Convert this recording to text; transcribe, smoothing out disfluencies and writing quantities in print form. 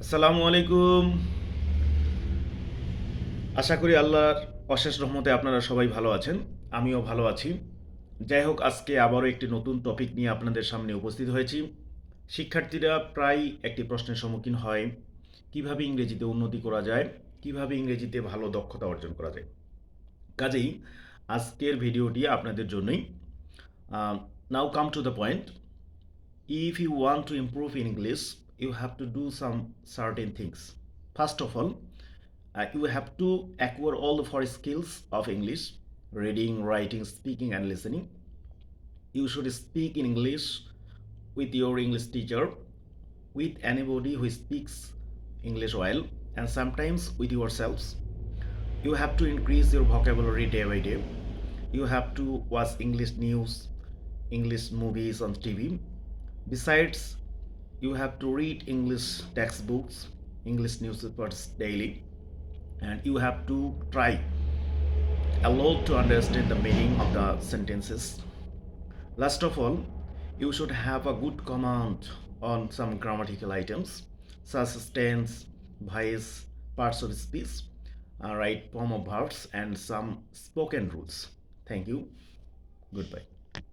আসসালামু আলাইকুম। আশা করি আল্লাহর অশেষ রহমতে আপনারা সবাই ভালো আছেন। আমিও ভালো আছি। যাই হোক, আজকে আবারও একটি নতুন টপিক নিয়ে আপনাদের সামনে উপস্থিত হয়েছি। শিক্ষার্থীরা প্রায় একটি প্রশ্নের সম্মুখীন হয়, কিভাবে ইংরেজিতে উন্নতি করা যায়, কিভাবে ইংরেজিতে ভালো দক্ষতা অর্জন করা যায়। কাজেই আজকের ভিডিওটি আপনাদের জন্যই। Now come to the point. If you want to improve in English, you have to do some certain things. First of all, you have to acquire all the four skills of English: reading, writing, speaking, and listening. You should speak in English with your English teacher, with anybody who speaks English well, and sometimes with yourselves. You have to increase your vocabulary day by day. You have to watch English news, English movies on TV. Besides, you have to read English textbooks, English newspapers daily, and you have to try a lot to understand the meaning of the sentences. Last of all, you should have a good command on some grammatical items such as tense, voice, parts of speech, right form of verbs, and some spoken rules. Thank you. Goodbye.